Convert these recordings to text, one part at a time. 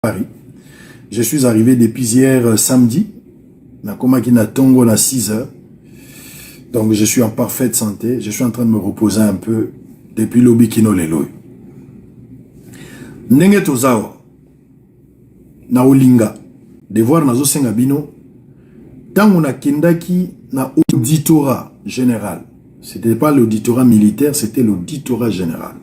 Paris. Je suis arrivé depuis hier samedi. Nakomaki na Tongo à 6 heures. Donc je suis en parfaite santé. Je suis en train de me reposer un peu depuis l'Obikino Leloy. Ndenge tozawa na Olinga. Devoir nazo senga bino. Tango na kendaki na auditorat général. C'était pas l'auditorat militaire, c'était l'auditorat général.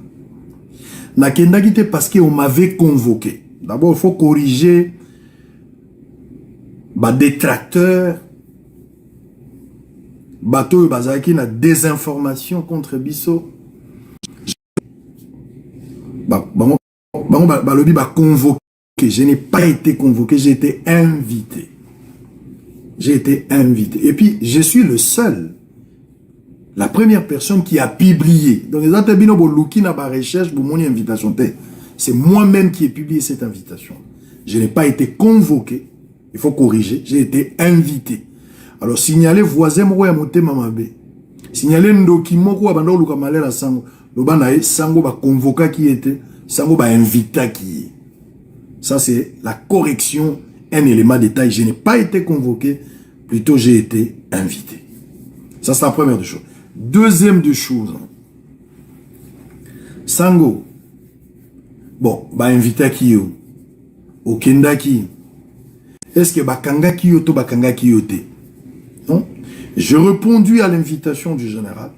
Na kendaki te parce qu'on m'avait convoqué. D'abord, il faut corriger les détracteurs, bateau bazaki na désinformation contre Bisso. Balobi ba convoqué. Je n'ai pas été convoqué, j'ai été invité. J'ai été invité. Et puis, je suis le seul, la première personne qui a publié. Donc, les atabino boluki na ba recherche pour mon invitation. C'est moi-même qui ai publié cette invitation. Je n'ai pas été convoqué. Il faut corriger. J'ai été invité. Alors, signaler voisin moko ya motema mabe. Signaler ndoki moko abando luka malela sango. Loba na sango ba convoca qui était, sango ba invita qui est. Ça, c'est la correction, un élément détail. Je n'ai pas été convoqué, plutôt j'ai été invité. Ça, c'est la première des choses. Deuxième des choses. Sango. Bon, bah invité qui yo. Au Kendaki. Est-ce que bakanga ki yo to bakanga ki yo te? Non? J'ai répondu à l'invitation du général.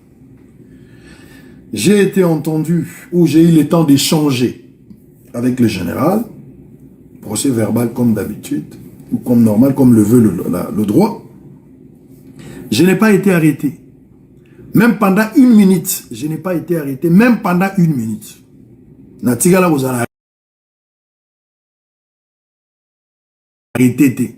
J'ai été entendu, ou j'ai eu le temps d'échanger avec le général. Procès verbal comme d'habitude, ou comme normal, comme le veut le droit. Je n'ai pas été arrêté. Même pendant 1 minute, je n'ai pas été arrêté. Même pendant 1 minute. Natigala vous allez arrêter.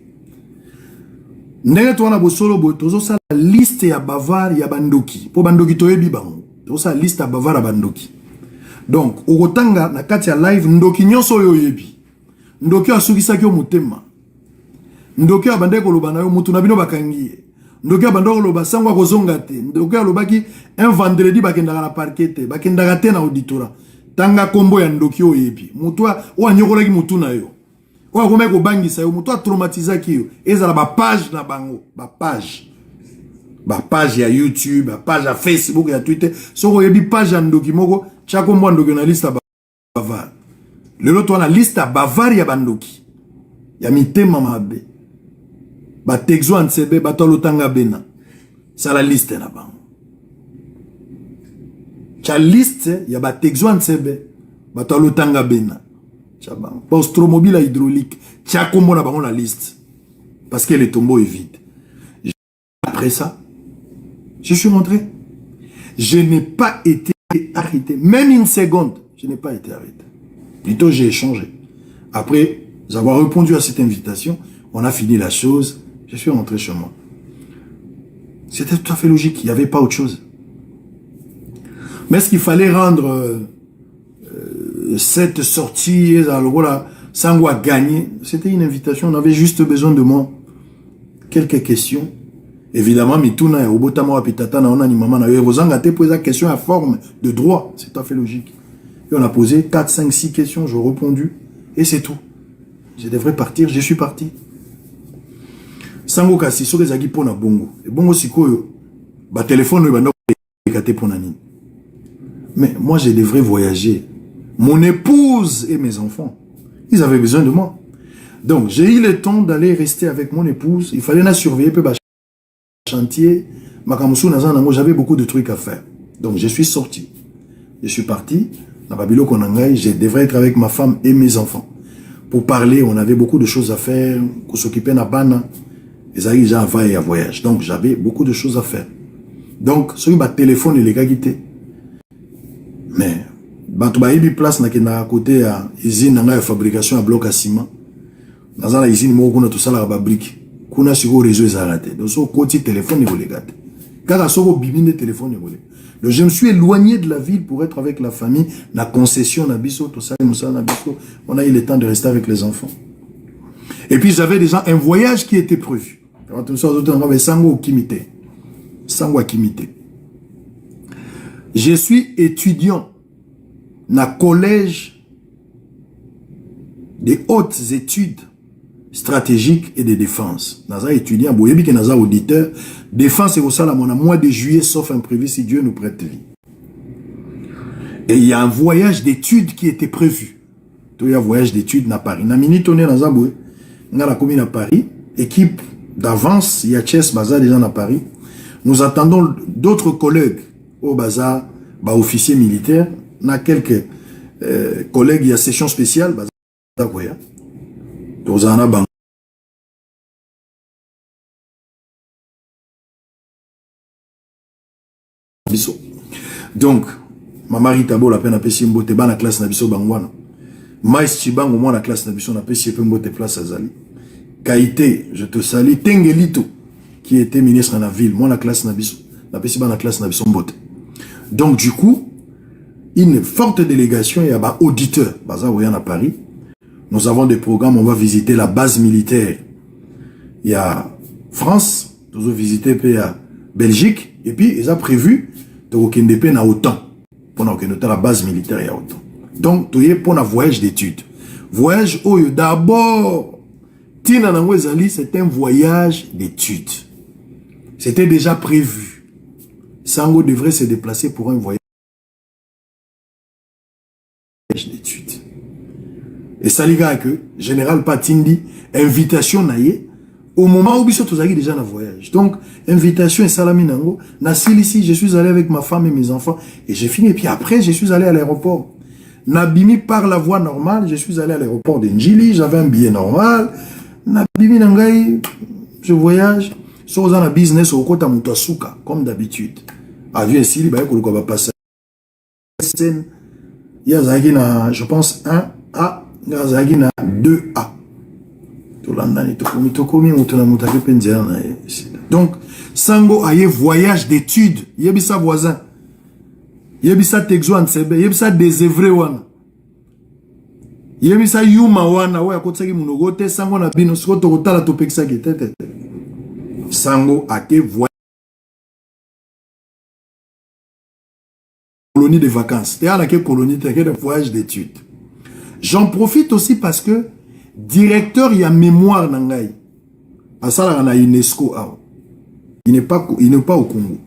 Ndenge to na bosolo bo tozo sa liste ya bavard ya bandoki. Po bandoki toyebi bango. Tozo sa liste ya bavard ya bandoki. Donc, okotanga na kati ya live ndoki nyonso yo yebi. Ndoki asukisaki yo mutema. Ndoki abande koloba na yo mutu na bino bakangi. Ndoki abande koloba sangwa kozonga te. Ndoki alobaki un vendredi bakendaka na parquet te, bakendaka te na auditorat. Tanga kombo ya ndoki oyebi. Mutu wa nyokolaki mutu na yo. Wa kome ko bangisa yo mutu traumatisaki yo. Ezala ba page na bango, ba page. Ba page ya YouTube, ba page ya Facebook, ya Twitter. Soko yebi page ya ndoki moko, chako mwa ndoki na liste bavard. Lelo to na liste bavard ya bandoki. Ya mitema mabe. Ba texo ansebe batolo tanga bena. Ça la liste na bango. Cha liste ya ba texo ansebe batolo tanga bena. Cha bango. Postromobile hydraulique. Cha kombo na bango la liste. Parce que le tombeau est vide. Après ça, je suis rentré. Je n'ai pas été arrêté. Même 1 seconde, je n'ai pas été arrêté. Plutôt, j'ai échangé. Après avoir répondu à cette invitation, on a fini la chose. Je suis rentré chez moi. C'était tout à fait logique. Il n'y avait pas autre chose. Mais est-ce qu'il fallait rendre cette sortie, alors voilà, sans gagner? C'était une invitation. On avait juste besoin de moi. Quelques questions. Évidemment, mituna au botamo apitata na ona ni mama na yo vozanga te poser la question à forme de droit, c'est tout à fait logique. Et on a posé 4 5 6 questions, j'ai répondu et c'est tout. Je devrais partir, je suis parti. Sango kasi so kezaki pona bongo. Et bongo sikoyo ba téléphone ba ndo ekate pona nini. Mais moi je devrais voyager. Mon épouse et mes enfants, ils avaient besoin de moi. Donc, j'ai eu le temps d'aller rester avec mon épouse, il fallait la surveiller peu chantier, j'avais beaucoup de trucs à faire. Donc je suis sorti. Je suis parti. Je devrais être avec ma femme et mes enfants. Pour parler, on avait beaucoup de choses à faire. Pour s'occuper de la bana. Et ça y est, à voyage. Donc j'avais beaucoup de choses à faire. Donc, sur le téléphone, il est quitté. Mais, il y a place à côté à l'usine de fabrication à bloc à ciment. Dans la usine, il y a tout ça, la brique. Kuna siko réseau est arrêté. Donc, son côté téléphone, il gâté. Car à son bibine téléphone, il donc, je me suis éloigné de la ville pour être avec la famille. La concession, tout ça, on a eu le temps de rester avec les enfants. Et puis, j'avais déjà un voyage qui était prévu. Je suis étudiant dans le collège des hautes études stratégiques et de défense. Naza étudiant, boyebi que naza auditeur, défense et au sala mon mois de juillet, sauf imprévu si Dieu nous prête vie. Et il y a un voyage d'études qui était prévu. Il y a un voyage d'études à Paris. Na minute on est dans Zaboué, on a la commune à Paris, équipe d'avance, il y a Chess Baza déjà à Paris. Nous attendons d'autres collègues au Baza, officiers militaires, on a quelques collègues, il y a session spéciale, Baza Koya. Donc, ma mari Tabo la peine à pêcher mbote ba na classe na biso bangwana. Mais Chibango moi la classe na biso na pêcher pe mbote place Azali. Kaité, je te salue. Tengelito, qui était ministre dans la ville, moi la classe na biso, na pêcher ba na classe na biso mbote. Donc du coup, une forte délégation, il y a auditeur, baza à Paris. Nous avons des programmes, on va visiter la base militaire. Il y a France, nous allons visiter la Belgique, et puis ils ont prévu de reconnaître na OTAN. Pour reconnaître la base militaire, il y a OTAN. Donc, tu es pour un voyage d'études. Voyage, oh, d'abord, Tina Nangwezali, c'est un voyage d'études. C'était déjà prévu. Sango devrait se déplacer pour un voyage d'études. Et ça, les gars, que Général Patindi, invitation naïe, au moment où Bissot Tozagi déjà dans voyage. Donc, invitation et salami nango. Nasil ici, je suis allé avec ma femme et mes enfants. Et j'ai fini. Et puis après, je suis allé à l'aéroport. Nabimi par la voie normale, je suis allé à l'aéroport de Njili. J'avais un billet normal. Nabimi nangai, je voyage. Sur un business au Kota Mutasuka, comme d'habitude. Avion ici, il va passer. Il y a, je pense, 1A. Gazagina 2A. Donc, Sango a eu voyage d'études. Yebisa voisin. Yebisa texo ansebe. Yebisa désœuvré wana. Yebisa yuma wana. Oya kotsaki munogote. Sango na bino. Skoto kotala topekisa kitete. Sango a été voyage. Colonie de vacances. T'es à la colonie, t'es de voyage d'études. J'en profite aussi parce que directeur, il y a mémoire Nangaï. À ça, on a UNESCO. Il n'est pas au Congo.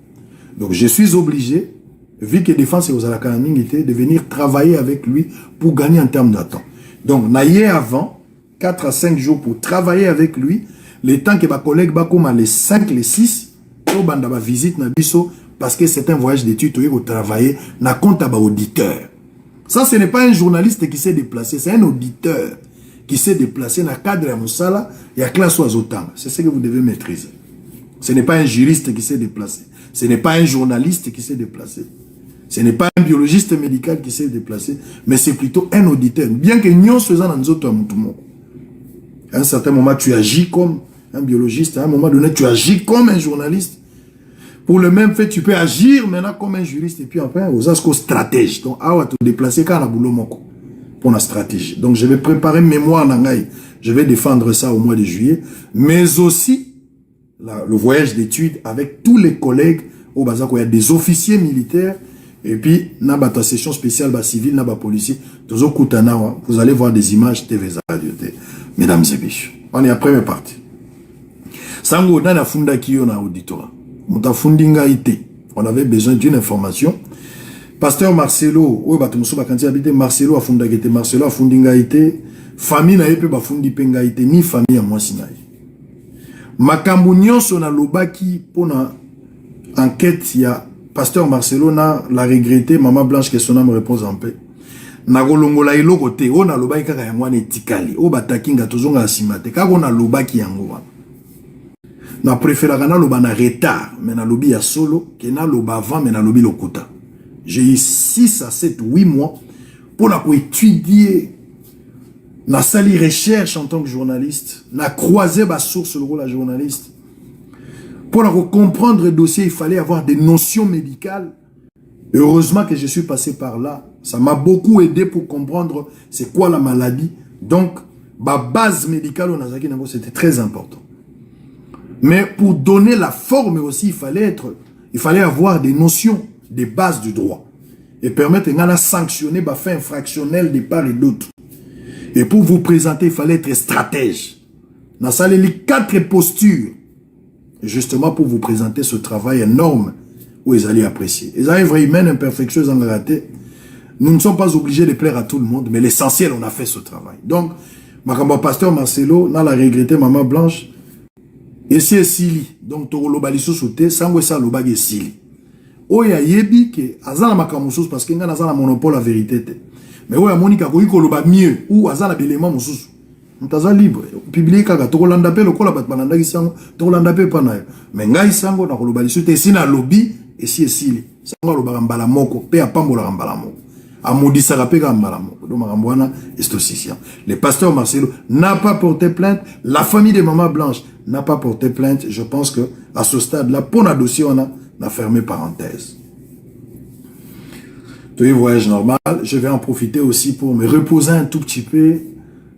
Donc, je suis obligé, vu que Défense et aux Alakanaming était, de venir travailler avec lui pour gagner en termes de temps. Donc, naïe avant, 4 à 5 jours pour travailler avec lui, le temps que ma collègue Bakoma, les 5, les 6, au Bandaba visite Nabiso, parce que c'est un voyage d'études, où travailler, na compte à auditeur. Ça, ce n'est pas un journaliste qui s'est déplacé, c'est un auditeur qui s'est déplacé dans le cadre de Moussala et à classe Oazotang. C'est ce que vous devez maîtriser. Ce n'est pas un juriste qui s'est déplacé. Ce n'est pas un journaliste qui s'est déplacé. Ce n'est pas un biologiste médical qui s'est déplacé, mais c'est plutôt un auditeur. Bien que nous faisons dans notre monde. À un certain moment, tu agis comme un biologiste. À un moment donné, tu agis comme un journaliste. Pour le même fait, tu peux agir maintenant comme un juriste et puis après, aux asco stratège. Donc, à te déplacer quand on a boulot moko pour la stratégie. Donc, je vais préparer mémoire Nangaï. Je vais défendre ça au mois de juillet. Mais aussi, le voyage d'études avec tous les collègues au Bazako. Il y a des officiers militaires et puis, na ta session spéciale, civile, na policier. Vous allez voir des images TV radio. Mesdames et messieurs, on est après mes parties. Sango, dans la funda qui on a auditoire. On avait besoin d'une information. Pasteur Marcelo, Marcelo a fondé Marcelo a fondé famille na yepe ba fundi pengaité ni famille à moi sinaï. Makambu nyonso na lobaki pona enquête ya Pasteur Marcelo na la regretté maman Blanche que son âme repose en paix. Na golongola iloko te o na lobaki kaka ya mwana etikali o batakinga tozonga asimate kaka na lobaki yango wana. Na préféré na loba na retard, mais na lobi ya solo, que na loba avant, mais na lobi lokuta. J'ai eu 6 à 7, 8 mois pour étudier, na sali recherche en tant que journaliste, na croiser ma source le rôle de journaliste. Pour comprendre le dossier, il fallait avoir des notions médicales. Heureusement que je suis passé par là. Ça m'a beaucoup aidé pour comprendre c'est quoi la maladie. Donc, ma base médicale au Nazaki, c'était très important. Mais pour donner la forme aussi, il fallait avoir des notions, des bases du droit. Et permettre de sanctionner les faits infractionnels de part et d'autre. Et pour vous présenter, il fallait être stratège. Dans ça, les 4 postures, justement pour vous présenter ce travail énorme où ils allaient apprécier. Ils avaient vraiment humaine, imperfection, ils ont raté. Nous ne sommes pas obligés de plaire à tout le monde, mais l'essentiel, on a fait ce travail. Donc, ma pasteur Marcelo, on a regretté maman Blanche, et c'est Sili. Donc, tu as le sauté, sans que ça le bague Sili. Oya yebi que azana makamusus parce que nga nazana monopole la vérité. Mais oya monika ko iko loba mieux ou azana belema mususu. Mtaza libre. Publier kaka to kolanda pe lokola bat bananda kisango, to kolanda pe pa na yo. Mais ngai sango na koloba lisuté sina lobby et si esili. Sango loba mbala moko pe apambola mbala moko. Amodisa ka pe ka mbala moko. Do makambo wana estosicien. Le pasteur Marcelo n'a pas porté plainte, la famille de maman Blanche n'a pas porté plainte. Je pense que à ce stade là pour un dossier on a fermé parenthèse. Tout voyage normal, je vais en profiter aussi pour me reposer un tout petit peu.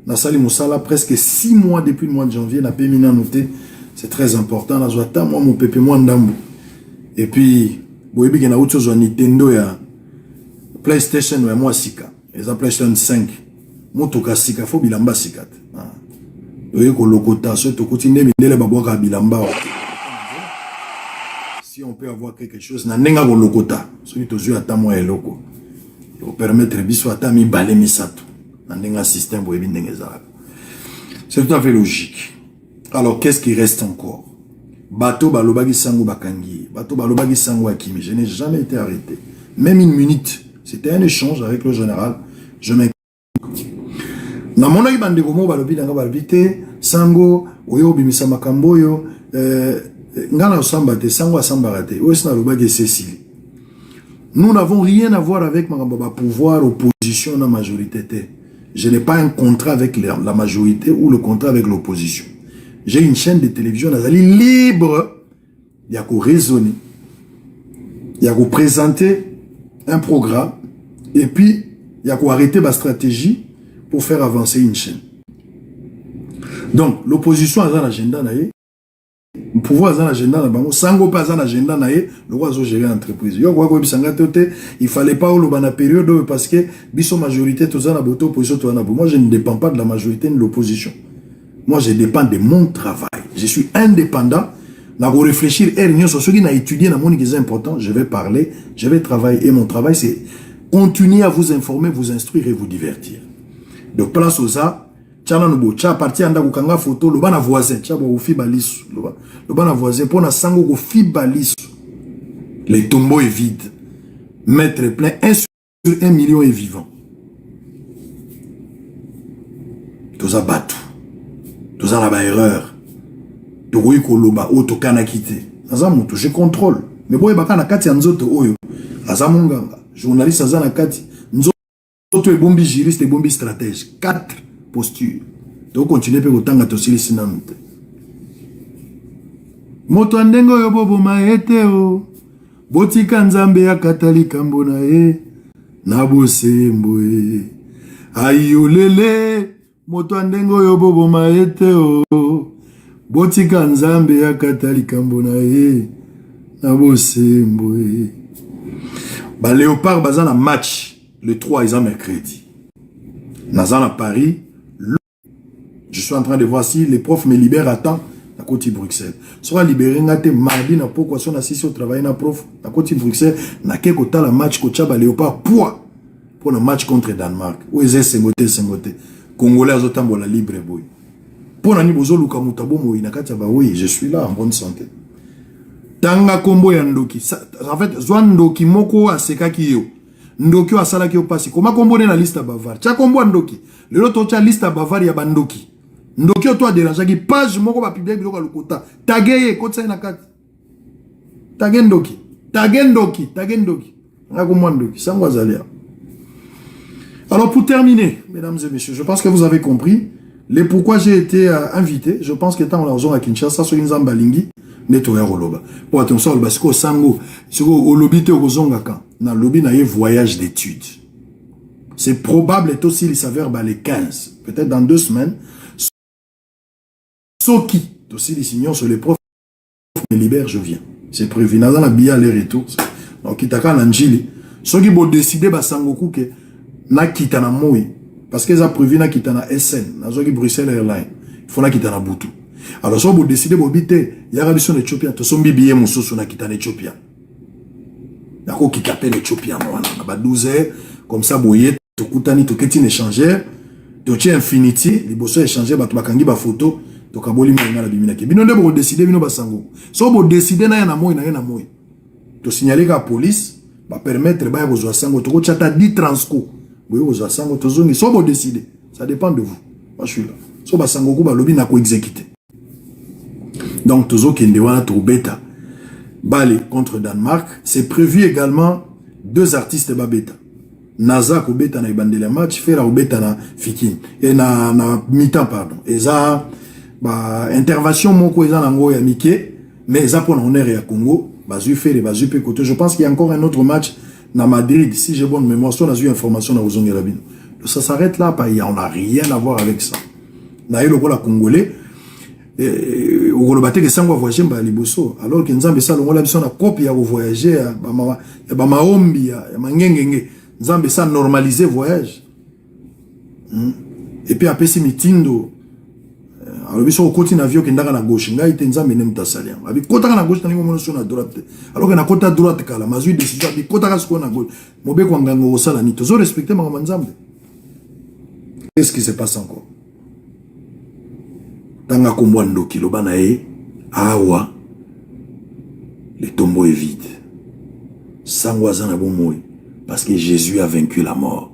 Nassali Moussala, presque 6 mois depuis le mois de janvier, n'a pas mis à noter. C'est très important. Là, je moi, mon pépé, moi, ndambo. Et puis, vous voyez qu'il y a autre chose, Nintendo, il y a PlayStation, il y a moi, Sika. Les PlayStation 5. Moi, tout cas, Sika, il faut bilamba Sika. Vous voyez que le quota, ce tout continue, mais il y a des bilamba. Si on peut avoir quelque chose, na nenga go lokota. Celui to zu ata mo eloko. Pour permettre biso ata mi balé mi sato. Na nenga système bo ebi ndenge za. C'est tout à fait logique. Alors qu'est-ce qui reste encore? Bato balobaki sango bakangi. Bato balobaki sango akimi. Je n'ai jamais été arrêté. Même une minute. C'était un échange avec le général. Je m'inquiète. Na monaki bande gomo balobi danga balbité sango oyo bimisa makambo yo Ngana Sambate, Sangwa Sambarate, Cécile. Nous n'avons rien à voir avec ma pouvoir, opposition, la majorité. Je n'ai pas un contrat avec la majorité ou le contrat avec l'opposition. J'ai une chaîne de télévision, libre. Il y a qu'à raisonner. Il y a qu'à présenter un programme. Et puis, il y a qu'à arrêter ma stratégie pour faire avancer une chaîne. Donc, l'opposition a un agenda. Le pouvoir a un agenda, sango pas un agenda, le roi a géré l'entreprise. Il fallait pas au la période parce que biso majorité tous en opposition. Moi je ne dépends pas de la majorité ni de l'opposition. Moi je dépends de mon travail. Je suis indépendant. Je vais réfléchir sur ce qui n'a étudié dans mon qui est important. Je vais parler, je vais travailler et mon travail c'est continuer à vous informer, vous instruire et vous divertir. Donc place aux arts. Tchana nubo, tcha parti anda kukanga photo, le bana voisin, tcha bo ufi balisu, le bana voisin, pour na sango ko fi balisu. Les tombeaux est vide. Mettre plein, 1 sur 1 million est vivant. Tous a battu. Tous a la erreur. Togoui koloba, o to kana kite. Azamuto, je contrôle. Mais boye baka na kati anzoto oyo. Azamunganga, journaliste azana kati. Nzoto e bombi juriste e bombi stratège. 4 posture. Donc continuer pe kotanga tosili sinamite. Moto andengo yo bobo maete o. Botika nzambe ya katalika mbona e. Nabosembo e. Ayolele. Moto andengo yo bobo maete o. Botika nzambe ya katalika mbona e. Nabosembo e. Ba Léopard bazana match le 3 ils ont mercredi. Nazana Paris. Je suis en train de voir si les profs me libèrent à temps à côté Bruxelles. Soit libéré mardi na pourquoi son assis au travail na prof à côté Bruxelles na quelque temps la match coach ba Léopard pour le match contre Danemark. Où est Sengote Congolais azotambola libre boy. Pour nani bozo luka mutabo mo inakati ba oui, je suis là en bonne santé. Tanga kombo ya Ndoki. En fait, Zwan Ndoki moko aseka kiyo. Ndoki wa sala kiyo pasi. Koma kombo na liste Bavar. Cha kombo Ndoki. Le loto cha liste Bavar ya Bandoki. Ndoki oto a dérangé page moko ba publier biloko lokota. Tageye kotsa na kati. Tagendoki. Tagendoki. Ngako Ndoki. Sangwa zalia. Alors pour terminer, mesdames et messieurs, je pense que vous avez compris les pourquoi j'ai été invité. Je pense que tant on a besoin à Kinshasa sur une zambalingi nettoyer roloba. Pour attention parce que sango sur au lobby te ozonga kan. Na lobby na voyage d'études. C'est probable que aussi il s'avère les 15, peut-être dans 2 semaines. Soki, aussi les signaux sur les profs me libèrent, je viens. C'est prévu. Dans la bia aller et tout. Donc, kitaka nanjili. Soki bo décider ba sangoku que na kita na moi. parce qu'ils ont prévu na kitana SN, na zoki Bruxelles Airlines. Il faut na kitana Boutou. Alors si vous décidez de biter, il y a une Éthiopien, tu as billet moussou na kitana Éthiopien. Il y a qui appelle l'Éthiopien, on a 12 heures, comme ça, boyé, tu koutani, tu ketine échangeur, tu tiens Infinity, les bossons échangeurs, tu bakangi ba photo, tu kaboli mwenga la bimina ke. Bino vous décidez, bino basango. Si vous décidez, na yana moi, tu signalez la police, va permettre, bah, vous sango, tu chata 10 transco. Oui, vous sango, tu zongi. Si vous décidez, ça dépend de vous. Moi, je suis là. Si vous sango, bah, lobby n'a qu'à exécuter. Donc, tu zongi, tu wana, tu bêta. Balé contre Danemark, c'est prévu également 2 artistes babeta. Naza ko beta na ibandele match, Fera ko beta na Fikin et na mi-temps pardon. Et ça ba intervention moko eza na ngo ya Miké, mais ça pour honneur ya Congo, bazu fait les bazu pe côté. Je pense qu'il y a encore un autre match na Madrid, si j'ai bonne mémoire, on a eu information na Ozongi Rabino. Ça s'arrête là, on n'a rien à voir avec ça. Na yelo ko la Congolais que ça voyager ba liboso alors que nzambe ça longola biso na copie ya voyager ya ba maombi ya mangengenge nzambe ça normaliser voyage et puis après si mitindo alors biso ko continue avion ke ndaka na gauche ngai te nzambe ne mutasalia abi kota na gauche tani mono sur na droite alors que na kota droite kala mazui décision abi kota ka siko na gauche mobe ko ngango osala ni tozo respecter ma nzambe. Qu'est-ce qui se passe encore? Tanga kombwando kiloba na e awa le tombeau est vide. Sangwaza na bomoi parce que Jésus a vaincu la mort.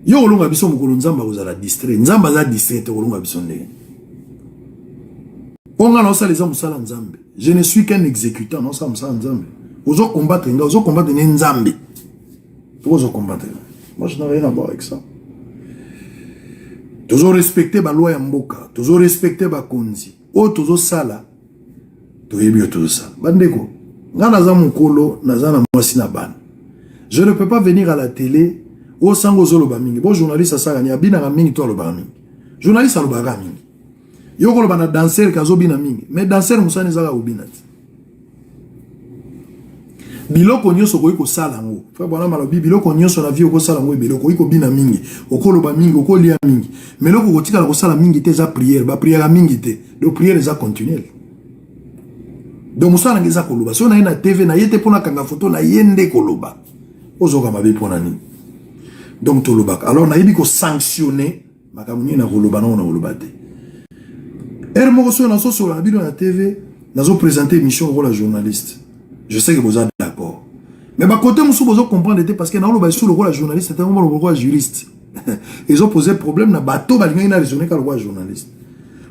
Yo olonga biso mukolo nzamba kozala distrait. Nzamba za distrait te olonga biso ndenge. Onga na osala musala nzambe. Je ne suis qu'un exécutant, non ça musala nzambe. Ozo combattre nzambe. Ozo combattre. Moi je n'ai rien à voir avec ça. Toujours respecter ba loi ya mboka, toujours respecter ba konzi. O toujours sala. To yebio toujours ça. Bandeko, nga naza mukolo, naza na mwasi na ban. Je ne peux pas venir à la télé o sango zolo ba mingi. Bon journaliste ça ni abina na mingi to lo ba mingi. Journaliste lo ba mingi. Yo ko lo bana danser kazo bina mingi. Mais danser musane zaka obina. Biloko nyonso ko sala ngo. Fa bona malobi biloko nyonso na vie ko sala ngo biloko ko bina mingi. Okolo ba mingi, okolo lia mingi. Mais loko ko tika ko sala mingi te za prière, ba prière mingi te. Do prière za continuelle. Donc musala ngeza ko loba. So na ina TV na yete pona kanga photo na yende ko loba. Ozoka mabe pona ni. Donc to loba. Alors na yibi ko sanctionner makamuni na ko loba na ko loba te. Moko so na so sur la bino na TV, nazo présenter émission pour la journaliste. Je sais que vous êtes d'accord. Mais bah côté monsieur vous comprendre parce que dans le sous le rôle journaliste c'était un moment le rôle juriste. Ils ont posé problème na bateau ba linga ina raisonner comme rôle journaliste.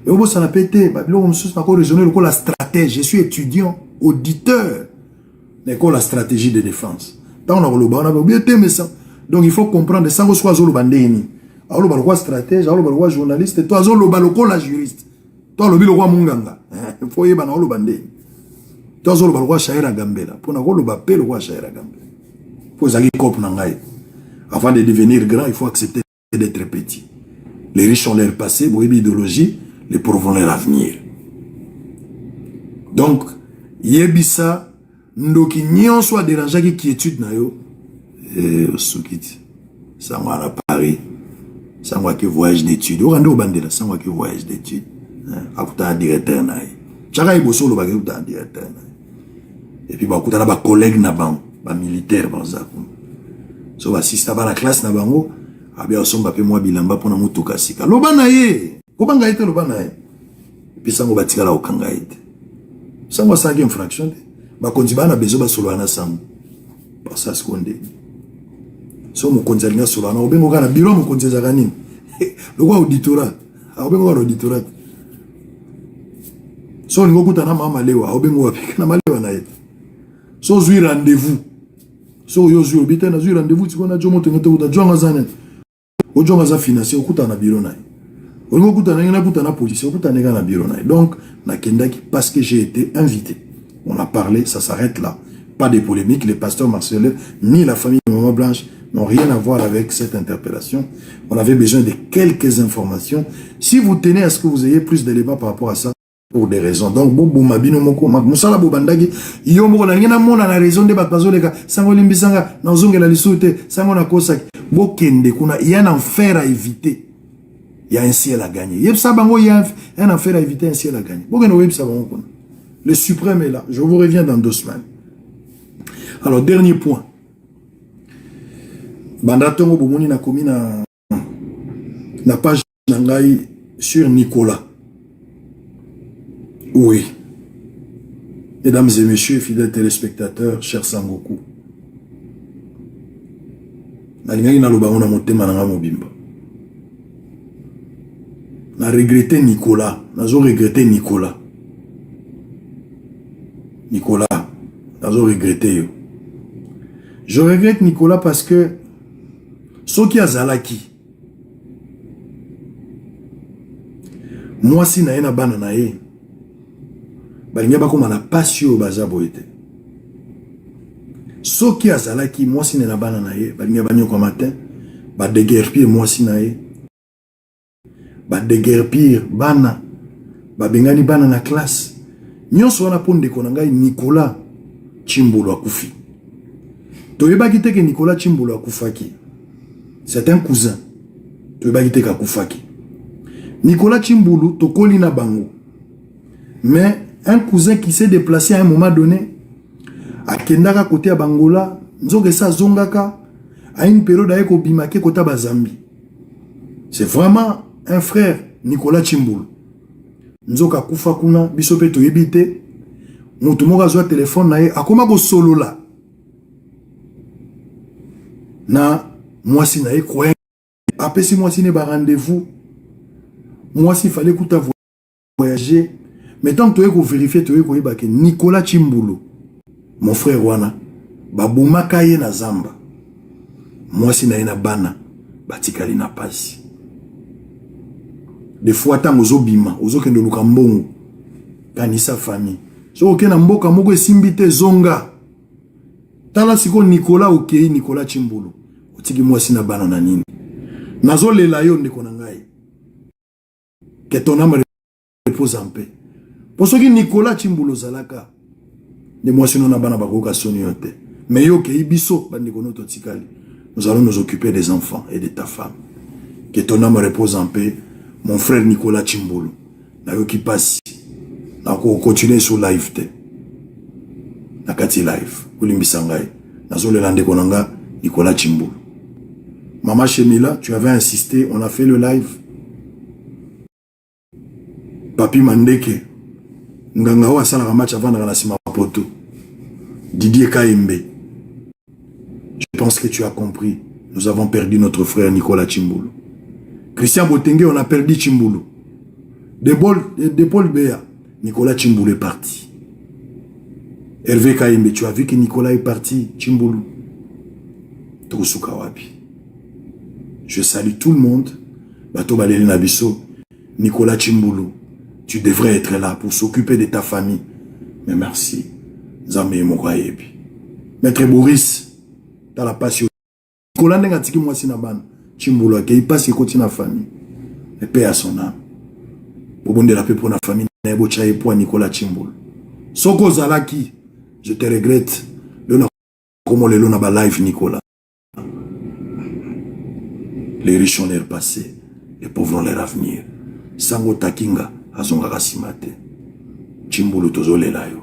Et au ça n'a pété bah le monsieur pas raisonner le rôle la stratège. Je suis étudiant, auditeur. Mais quoi la stratégie de défense. Dans le rôle on a bien mais ça. Donc il faut comprendre ça soit zo le bandeni. Alors le rôle stratège, alors le rôle journaliste, toi zo le rôle la juriste. Toi le rôle munganga. Il faut y ba na le bandeni. Tozo lo balwa shaira gambela pona ko lo bape lo wa shaira gambela faut zaki cop na ngai avant de devenir grand il faut accepter d'être petit. Les riches ont leur passé bo idéologie, les pauvres ont leur avenir. Donc yebisa ndoki nyonso a déranger qui étude na yo sukiti sangwa na Paris sangwa ki voyage d'études o rando bandela sangwa ki voyage d'études akuta directeur na chaka iboso lo bagé uta directeur na. Et puis bah kutana ba collègue na bango ba militaire banza so ba sista ba la classe na bango abia somba pe moi bilamba pona mutuka sika loba na ye ko banga ite loba na ye et puis sango batika la okanga ite sango sa ki infraction ba konzi bana bezo ba solo na sango ba sa seconde so mo konzi alinga solo na obengo kana biro mo konzi za kanini lokwa auditorat obengo ka auditorat so ngo kutana mama lewa obengo wapika na malewa na ite. So zui rendez-vous. So yo zui obite na zui rendez-vous tiko na jomo tengete uta jonga zane. O jonga za financier okuta na biro na. O ngo kuta na police okuta na biro na. Donc na kendaki parce que j'ai été invité. On a parlé, ça s'arrête là. Pas de polémique, les pasteurs Marcelin ni la famille de Maman Blanche n'ont rien à voir avec cette interpellation. On avait besoin de quelques informations. Si vous tenez à ce que vous ayez plus d'éléments par rapport à ça, pour des raisons. Donc, bobo mabino moko, musala bobandagi, yo moko na ngena mona na raison de bakazoleka, sango limbisanga, na zonge la lisute, sango na kosaki, bokende kuna, il y a un enfer à éviter. Il y a un ciel à gagner. Yep sabango, il y a un enfer à éviter, un ciel à gagner. Bokeno web sabango kuna. Le suprême est là. Je vous reviens dans 2 semaines. Alors, dernier point. Bandatongo bomoni na komi na page nangai sur Nicolas. Oui. Mesdames et messieurs, fidèles téléspectateurs, chers Sangoku. Nalingaki na lobango na motema nanga mobimba. Na regretté Nicolas. Nazo regretté Nicolas. Nicolas. Nazo regretté yo. Je regrette Nicolas parce que Soki azalaki. Moi si na ena bana na ye. Balinga bakoma na passion baza boyete. Soki azalaki moi si na bana na ye, balinga banyo kwa matin, ba déguerpir moi si na ye. Ba déguerpir bana, ba bengani bana na classe. Nyonso wana ponde ko ngai Nicolas Chimbolo akufi. Toyebaki te ke Nicolas Chimbolo akufaki. C'est un cousin. Toyebaki te ka akufaki. Nicolas Chimbolo tokoli na bango. Mais un cousin qui s'est déplacé à un moment donné à Kendaka côté à Bangola, nzoke sa zongaka à une période avec Obimake côté Bazambi. C'est vraiment un frère Nicolas Chimbolo. Nzoka kufa kuna bisope to yebite mutu moka zwa téléphone na ye akoma ko solo la na mwasi na ye quoi apesi mwasi ne ba rendez-vous mwasi fallait kuta voyager mais tant que tu es vérifier tu es ko yeba ke Nicolas Chimbolo mon frère wana babumaka ye na zamba mwasi na ye na bana batikali na pasi. Des fois, tant aux obima, aux autres de l'Ukambongo, kanisa famille. So, ok, na mboka moko esimbite zonga. Tala siko Nicolas, ok, Nicolas Chimbolo. Otiki mwasi na bana na nini. Nazo le layo ndeko na ngai. Que ton âme repose en paix. Pour ceux qui Nicolas Chimbolo zalaka, de mwasi na bana bakoka soni yote. Mais yo, ok, ibiso, bandeko no totikali. Nous allons nous occuper des enfants et de ta femme. Que ton âme repose en paix. Mon frère Nicolas Chimbolo, na qui passe, na ko continuer sur live te, na kati live, ulimbisangai, na zole lande konanga Nicolas Chimbolo. Maman Chemila, tu avais insisté, on a fait le live. Papi Mandeke, nganga wa sala match avant na sima poto. Didier Kaimbe. Je pense que tu as compris. Nous avons perdu notre frère Nicolas Chimbolo. Christian Botenge, on a perdu Chimbolo. De Paul Béa, Nicolas Chimbolo est parti. Hervé Kaimbe, tu as vu que Nicolas est parti, Chimbolo. Tosuka wapi. Je salue tout le monde. Bato Balele Nabiso, Nicolas Chimbolo, tu devrais être là pour s'occuper de ta famille. Mais merci. Zame Mokayebi. Maître Boris, t'as la passion. Nicolas Nengatiki moi sinaban. Chimbolo, il passe et continue la famille. Et paix à son âme. Pour bonde la paix pour la famille, pour Nicolas Chimbolo. Soko Zalaki, je te regrette. Comment les lona ba live Nicolas. Les riches ont leur passé, les pauvres ont leur avenir. Sango Takinga, Azonga Kasimate. Chimbolo tozole layo.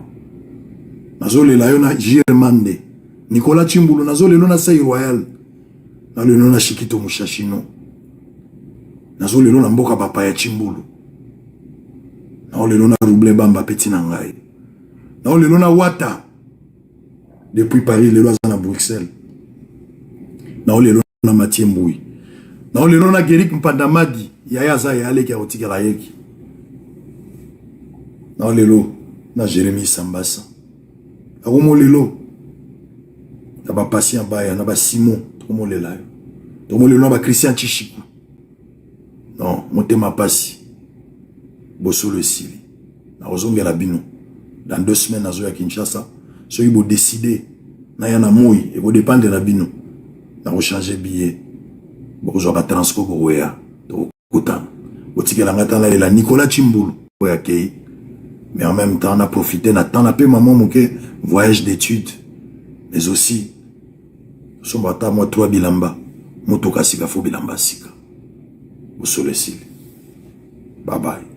Nazole layo na Jirmande. Nicolas Chimbolo, nazole lona Saï Royal. Na le nona Shikito Mushashino. Nazo le nona mboka papa ya Chimbolo. Na le nona Rouble Bamba Petit Nangai. Na le nona Wata. Depuis Paris, le lois à Bruxelles. Na le nona Mathieu Mboui. Na le nona Gerik Mpandamadi. Yaya za ya aleki ya otikala yeki. Na le lo na Jérémy Sambassa. Akomo le lo. Na ba patient baya na ba Simon. Comment les là? Comment le nom va Christian Chichiku? Non, monte ma passe. Bosso le Sili. Na ozonga la bino. Dans 2 semaines, na zoya Kinshasa. So il faut décider. Na yana moui. Il faut dépendre de la bino. Na rechanger billet. Bozo ba transport pour oya. To kutam. Otike la ngata la Nicolas Chimbolo. Oya kei. Mais en même temps, on a profité, on a payé maman mouké voyage d'études. Mais aussi, sombata moi toi bilamba, moto kasika fo bilamba sika. Au soleil. Bye bye.